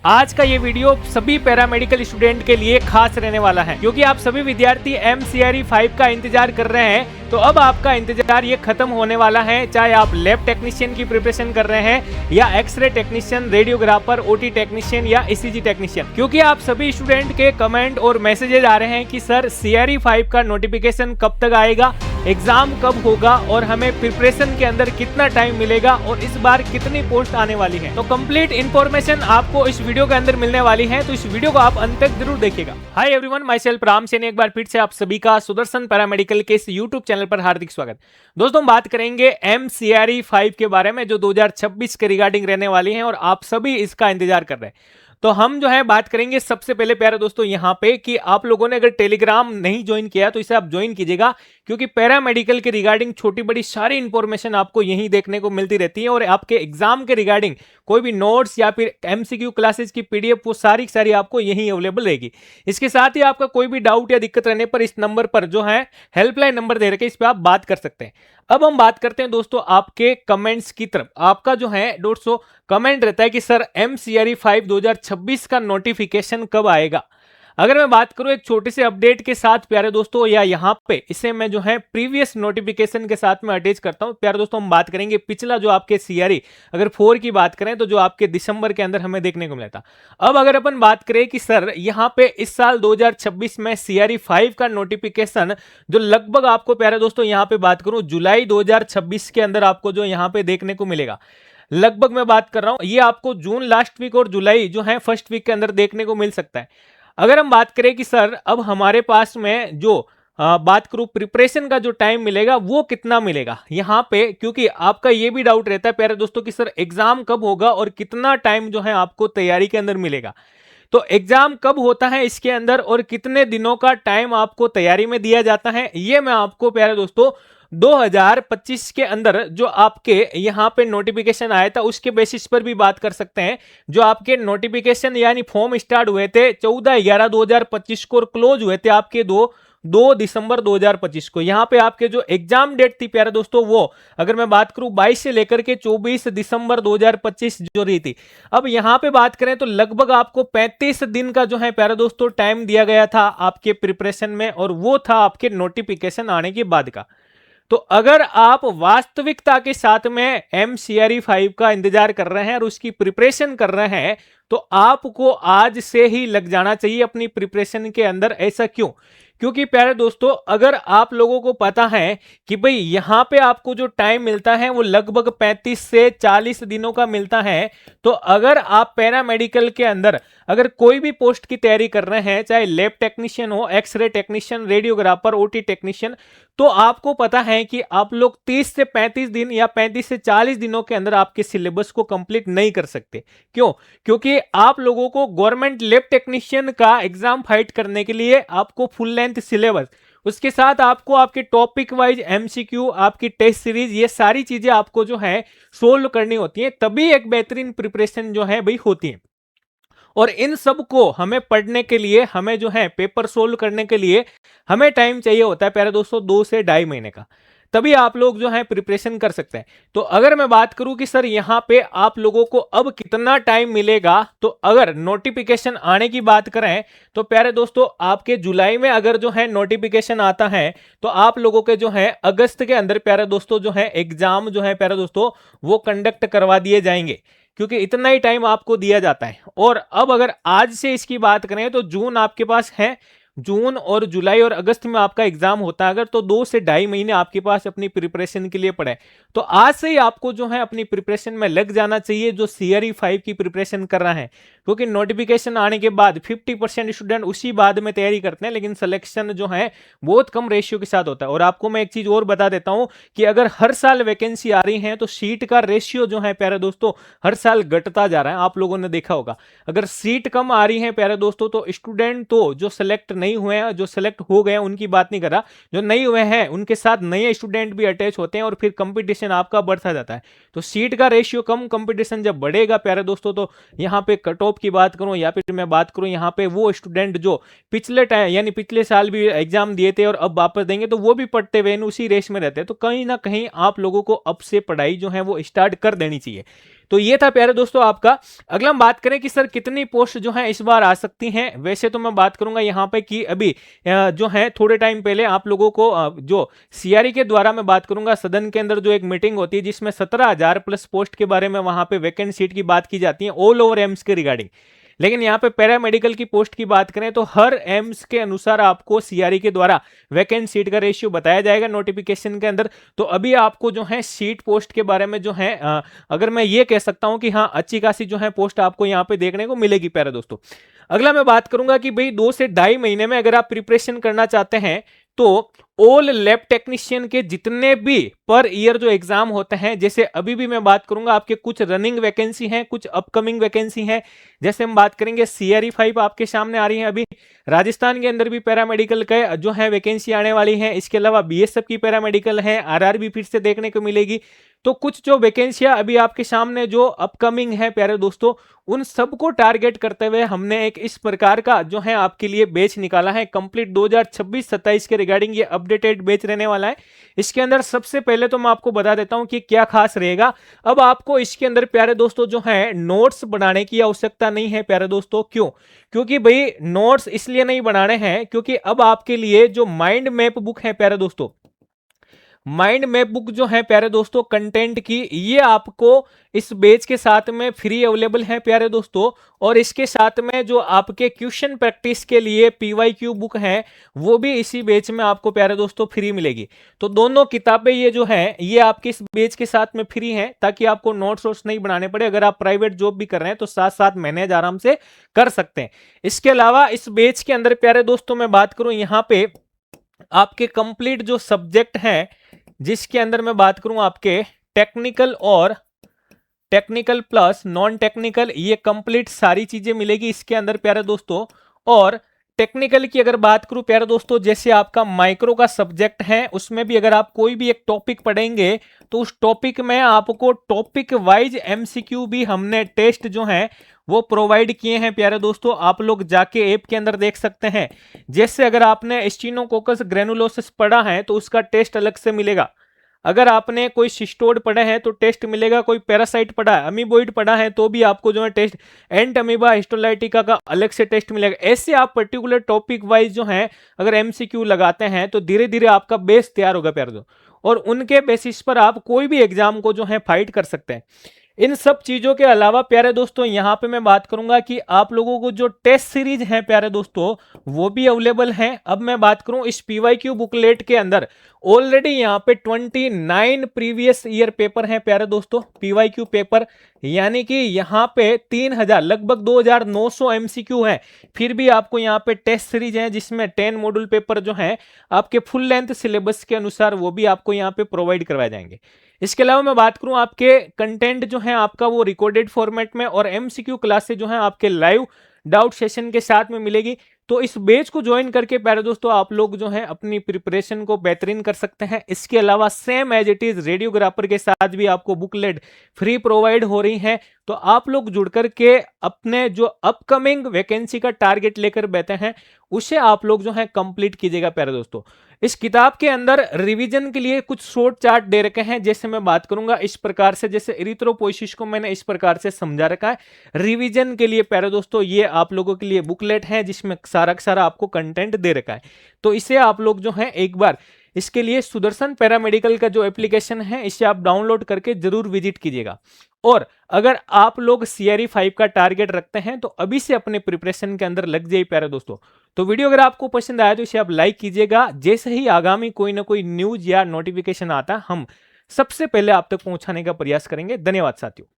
आज का ये वीडियो सभी पैरामेडिकल स्टूडेंट के लिए खास रहने वाला है क्योंकि आप सभी विद्यार्थी MCRE 5 का इंतजार कर रहे हैं। तो अब आपका इंतजार ये खत्म होने वाला है, चाहे आप लैब टेक्नीशियन की प्रिपरेशन कर रहे हैं या x-ray technician, radiographer, OT technician या ECG टेक्नीशियन, क्योंकि आप सभी स्टूडेंट के कमेंट और मैसेजेस आ रहे हैं कि सर CRE 5 का नोटिफिकेशन कब तक आएगा, एग्जाम कब होगा और हमें प्रिपरेशन के अंदर कितना टाइम मिलेगा और इस बार कितनी पोस्ट आने वाली है। तो कंप्लीट इन्फॉर्मेशन आपको इस वीडियो के अंदर मिलने वाली है, तो इस वीडियो को आप अंत तक जरूर देखिएगा। Hi everyone, my self Ram Saini, एक बार फिर से आप सभी का सुदर्शन पैरामेडिकल के इस यूट्यूब चैनल पर हार्दिक स्वागत। दोस्तों, हम बात करेंगे MCRE 5 के बारे में जो 2026 के रिगार्डिंग रहने वाली है और आप सभी इसका इंतजार कर रहे हैं। तो हम जो है बात करेंगे सबसे पहले प्यारे दोस्तों यहाँ पे कि आप लोगों ने अगर टेलीग्राम नहीं ज्वाइन किया तो इसे आप ज्वाइन कीजिएगा, क्योंकि पैरामेडिकल के रिगार्डिंग छोटी बड़ी सारी इंफॉर्मेशन आपको यहीं देखने को मिलती रहती है और आपके एग्जाम के रिगार्डिंग कोई भी नोट्स या फिर MCQ क्लासेस की PDF वो सारी सारी आपको यहीं अवेलेबल रहेगी। इसके साथ ही आपका कोई भी डाउट या दिक्कत रहने पर इस नंबर पर जो है हेल्पलाइन नंबर दे रखे, इस पर आप बात कर सकते हैं। अब हम बात करते हैं दोस्तों आपके कमेंट्स की तरफ। आपका जो है 150 कमेंट रहता है कि सर MCRE 5 2026 का नोटिफिकेशन कब आएगा। अगर मैं बात करूं एक छोटे से अपडेट के साथ प्यारे दोस्तों, या यहाँ पे इसे मैं जो है प्रीवियस नोटिफिकेशन के साथ में अटैच करता हूं। प्यारे दोस्तों, हम बात करेंगे पिछला जो आपके CRE अगर 4 की बात करें तो जो आपके दिसंबर के अंदर हमें देखने को मिला था। अब अगर अपन बात करें कि सर यहाँ पे इस साल 2026 में CRE 5 का नोटिफिकेशन जो लगभग आपको प्यारे दोस्तों यहाँ पे बात करूं जुलाई 2026 के अंदर आपको जो यहाँ पे देखने को मिलेगा। लगभग मैं बात कर रहा हूं ये आपको जून लास्ट वीक और जुलाई जो है फर्स्ट वीक के अंदर देखने को मिल सकता है। अगर हम बात करें कि सर अब हमारे पास में जो बात करूं प्रिपरेशन का जो टाइम मिलेगा वो कितना मिलेगा यहाँ पे, क्योंकि आपका ये भी डाउट रहता है प्यारे दोस्तों कि सर एग्जाम कब होगा और कितना टाइम जो है आपको तैयारी के अंदर मिलेगा। तो एग्जाम कब होता है इसके अंदर और कितने दिनों का टाइम आपको तैयारी में दिया जाता है, ये मैं आपको प्यारे दोस्तों 2025 के अंदर जो आपके यहाँ पे नोटिफिकेशन आया था उसके बेसिस पर भी बात कर सकते हैं। जो आपके नोटिफिकेशन यानी फॉर्म स्टार्ट हुए थे 14/11/2025 को और क्लोज हुए थे आपके 2 दिसंबर 2025 को। यहाँ पे आपके जो एग्जाम डेट थी प्यारे दोस्तों वो अगर मैं बात करूं 22 से लेकर के 24 दिसंबर 2025 जो रही थी। अब यहाँ पे बात करें तो लगभग आपको 35 दिन का जो है प्यारे दोस्तों टाइम दिया गया था आपके प्रिपरेशन में, और वो था आपके नोटिफिकेशन आने के बाद का। तो अगर आप वास्तविकता के साथ में MCRE 5 का इंतजार कर रहे हैं और उसकी प्रिपरेशन कर रहे हैं तो आपको आज से ही लग जाना चाहिए अपनी प्रिपरेशन के अंदर। ऐसा क्यों? क्योंकि प्यारे दोस्तों अगर आप लोगों को पता है कि भाई यहाँ पे आपको जो टाइम मिलता है वो लगभग 35 से 40 दिनों का मिलता है, तो अगर आप पैरामेडिकल के अंदर अगर कोई भी पोस्ट की तैयारी कर रहे हैं, चाहे लैब टेक्नीशियन हो, x-ray technician, radiographer, OT technician, तो आपको पता है कि आप लोग 30 से 35 दिन या 35 से 40 दिनों के अंदर आपके सिलेबस को कंप्लीट नहीं कर सकते। क्यों? क्योंकि आप लोगों को गवर्नमेंट लैब टेक्नीशियन का एग्जाम फाइट करने के लिए आपको फुल लेंथ सिलेबस, उसके साथ आपको आपके टॉपिक वाइज MCQ, आपकी टेस्ट सीरीज, ये सारी चीजें आपको जो है सोल्व करनी होती है, तभी एक बेहतरीन प्रिपरेशन जो है भाई होती है। और इन सब को हमें पढ़ने के लिए, हमें जो है पेपर सोल्व करने के लिए हमें टाइम चाहिए होता है प्यारे दोस्तों 2 से 2.5 महीने का, तभी आप लोग जो है प्रिपरेशन कर सकते हैं। तो अगर मैं बात करूं कि सर यहाँ पे आप लोगों को अब कितना टाइम मिलेगा, तो अगर नोटिफिकेशन आने की बात करें तो प्यारे दोस्तों आपके जुलाई में अगर जो है नोटिफिकेशन आता है तो आप लोगों के जो है अगस्त के अंदर प्यारे दोस्तों जो है एग्जाम जो है प्यारे दोस्तों वो कंडक्ट करवा दिए जाएंगे, क्योंकि इतना ही टाइम आपको दिया जाता है। और अब अगर आज से इसकी बात करें तो जून आपके पास है, जून और जुलाई और अगस्त में आपका एग्जाम होता है अगर, तो 2 से 2.5 महीने आपके पास अपनी प्रिपरेशन के लिए पड़े। तो आज से ही आपको जो है अपनी प्रिपरेशन में लग जाना चाहिए जो CRE 5 की प्रिपरेशन कर रहा है, क्योंकि नोटिफिकेशन आने के बाद 50% स्टूडेंट उसी बाद में तैयारी करते हैं, लेकिन सिलेक्शन जो है बहुत कम रेशियो के साथ होता है। और आपको मैं एक चीज और बता देता हूं कि अगर हर साल वैकेंसी आ रही है तो सीट का रेशियो जो है प्यारे दोस्तों हर साल घटता जा रहा है। आप लोगों ने देखा होगा अगर सीट कम आ रही है प्यारे दोस्तों तो स्टूडेंट तो जो सिलेक्ट नहीं हुए हैं, जो सिलेक्ट हो गए उनकी बात नहीं कर रहा, जो नहीं हुए हैं उनके साथ नए स्टूडेंट भी अटैच होते हैं और फिर कंपटीशन आपका बढ़ता जाता है। तो सीट का रेशियो कम, कंपटीशन जब बढ़ेगा प्यारे दोस्तों तो यहाँ पे कट ऑफ की बात करूं या फिर मैं बात करूं यहाँ पे वो स्टूडेंट जो पिछले टाइम यानी पिछले साल भी एग्जाम दिए थे और अब वापस देंगे तो वो भी पढ़ते हुए उसी रेस में रहते हैं। तो कहीं ना कहीं आप लोगों को अब से पढ़ाई जो है वो स्टार्ट कर देनी चाहिए। तो ये था प्यारे दोस्तों आपका। अगला हम बात करें कि सर कितनी पोस्ट जो है इस बार आ सकती हैं, वैसे तो मैं बात करूंगा यहाँ पे कि अभी जो है थोड़े टाइम पहले आप लोगों को जो सीआरई के द्वारा मैं बात करूंगा सदन के अंदर जो एक मीटिंग होती है जिसमें 17,000 प्लस पोस्ट के बारे में वहां पे वैकेंट सीट की बात की जाती है ऑल ओवर एम्स के रिगार्डिंग। लेकिन यहाँ पे पैरामेडिकल की पोस्ट की बात करें तो हर एम्स के अनुसार आपको सीआरई के द्वारा वैकेंट सीट का रेशियो बताया जाएगा नोटिफिकेशन के अंदर। तो अभी आपको जो है सीट पोस्ट के बारे में जो है अगर मैं ये कह सकता हूं कि हाँ अच्छी खासी जो है पोस्ट आपको यहाँ पे देखने को मिलेगी प्यारे दोस्तों। अगला मैं बात करूंगा कि भाई 2 से 2.5 महीने में अगर आप प्रिपरेशन करना चाहते हैं तो ऑल लैब टेक्नीशियन के जितने भी पर ईयर जो एग्जाम होते हैं, जैसे अभी भी मैं बात करूंगा आपके कुछ रनिंग वैकेंसी हैं, कुछ अपकमिंग वैकेंसी हैं। जैसे हम बात करेंगे सीआरई 5 आपके सामने आ रही है अभी, राजस्थान के अंदर भी पैरामेडिकल के जो है वैकेंसी आने वाली है। इसके अलावा बीएसएफ की पैरामेडिकल है, आरआरबी फिर से देखने को मिलेगी। तो कुछ जो वैकेंसियां अभी आपके सामने जो अपकमिंग है प्यारे दोस्तों, उन सबको टारगेट करते हुए हमने एक इस प्रकार का जो है आपके लिए बैच निकाला है कंप्लीट 2026-27 के रिगार्डिंग। ये अपडेटेड बैच रहने वाला है। इसके अंदर सबसे पहले तो मैं आपको बता देता हूं कि क्या खास रहेगा। अब आपको इसके अंदर प्यारे दोस्तों जो है नोट्स बनाने की आवश्यकता नहीं है प्यारे दोस्तों। क्यों? क्योंकि भाई नोट्स इसलिए नहीं बनाने हैं क्योंकि अब आपके लिए जो माइंड मैप बुक है प्यारे दोस्तों, माइंड मैप बुक जो है प्यारे दोस्तों कंटेंट की, ये आपको इस बैच के साथ में फ्री अवेलेबल है प्यारे दोस्तों। और इसके साथ में जो आपके क्वेश्चन प्रैक्टिस के लिए पीवाईक्यू बुक है वो भी इसी बैच में आपको प्यारे दोस्तों फ्री मिलेगी। तो दोनों किताबें ये जो है ये आपके इस बैच के साथ में फ्री हैं ताकि आपको नोट्स वोट्स नहीं बनाने पड़े। अगर आप प्राइवेट जॉब भी कर रहे हैं तो साथ साथ मैनेज आराम से कर सकते हैं। इसके अलावा इस बैच के अंदर प्यारे दोस्तों मैं बात करूं यहाँ पे आपके कंप्लीट जो सब्जेक्ट हैं, जिसके अंदर मैं बात करूं आपके टेक्निकल और टेक्निकल प्लस नॉन टेक्निकल, ये कंप्लीट सारी चीजें मिलेगी इसके अंदर प्यारे दोस्तों। और टेक्निकल की अगर बात करूं प्यारे दोस्तों, जैसे आपका माइक्रो का सब्जेक्ट है उसमें भी अगर आप कोई भी एक टॉपिक पढ़ेंगे तो उस टॉपिक में आपको टॉपिक वाइज एमसीक्यू भी हमने टेस्ट जो है वो प्रोवाइड किए हैं प्यारे दोस्तों। आप लोग जाके ऐप के अंदर देख सकते हैं। जैसे अगर आपने स्टीनोकोकस ग्रेनुलोसिस पढ़ा है तो उसका टेस्ट अलग से मिलेगा। अगर आपने कोई सिस्टोड पढ़ा है तो टेस्ट मिलेगा। कोई पैरासाइट पढ़ा है, अमीबोइड पढ़ा है तो भी आपको जो है टेस्ट, एंट अमीबा हिस्टोलाइटिका का अलग से टेस्ट मिलेगा। ऐसे आप पर्टिकुलर टॉपिक वाइज जो है अगर एमसीक्यू लगाते हैं तो धीरे धीरे आपका बेस तैयार होगा प्यारे दोस्तों, और उनके बेसिस पर आप कोई भी एग्जाम को जो है फाइट कर सकते हैं। इन सब चीजों के अलावा प्यारे दोस्तों यहाँ पे मैं बात करूंगा कि आप लोगों को जो टेस्ट सीरीज है प्यारे दोस्तों वो भी अवेलेबल है। अब मैं बात करूं इस पीवाईक्यू बुकलेट के अंदर ऑलरेडी यहाँ पे 29 प्रीवियस ईयर पेपर हैं प्यारे दोस्तों, पीवाईक्यू पेपर, यानी कि यहाँ पे 3000 लगभग 2900 एमसीक्यू है। फिर भी आपको यहाँ पे टेस्ट सीरीज है जिसमें 10 मॉड्यूल पेपर जो है आपके फुल लेंथ सिलेबस के अनुसार वो भी आपको यहाँ पे प्रोवाइड करवाए जाएंगे। इसके अलावा मैं बात करूं आपके कंटेंट जो है आपका वो रिकॉर्डेड फॉर्मेट में, और एमसीक्यू क्लासेस जो है आपके लाइव डाउट सेशन के साथ में मिलेगी। तो इस बैच को ज्वाइन करके प्यारे दोस्तों आप लोग जो है अपनी प्रिपरेशन को बेहतरीन कर सकते हैं। इसके अलावा same as it is radiographer के साथ भी आपको बुकलेट फ्री प्रोवाइड हो रही है। तो आप लोग जुड़ करके अपने जो अपकमिंग वैकेंसी का टारगेट लेकर बैठे हैं उसे आप लोग जो है कंप्लीट कीजिएगा प्यारे दोस्तों। इस किताब के अंदर रिवीजन के लिए कुछ शॉर्ट चार्ट दे रखे हैं, जैसे मैं बात करूंगा इस प्रकार से, जैसे इरिथ्रोपोइसिस को मैंने इस प्रकार से समझा रखा है रिवीजन के लिए प्यारे दोस्तों। ये आप लोगों के लिए बुकलेट है जिसमें सारा का सारा आपको कंटेंट दे रखा है। तो इसे आप लोग जो है एक बार इसके लिए सुदर्शन पैरामेडिकल का जो एप्लीकेशन है इसे आप डाउनलोड करके जरूर विजिट कीजिएगा। और अगर आप लोग सीआरई 5 का टारगेट रखते हैं तो अभी से अपने प्रिपरेशन के अंदर लग जाइए प्यारे दोस्तों। तो वीडियो अगर आपको पसंद आया तो इसे आप लाइक कीजिएगा। जैसे ही आगामी कोई ना कोई न्यूज या नोटिफिकेशन आता हम सबसे पहले आप तक पहुंचाने का प्रयास करेंगे। धन्यवाद साथियों।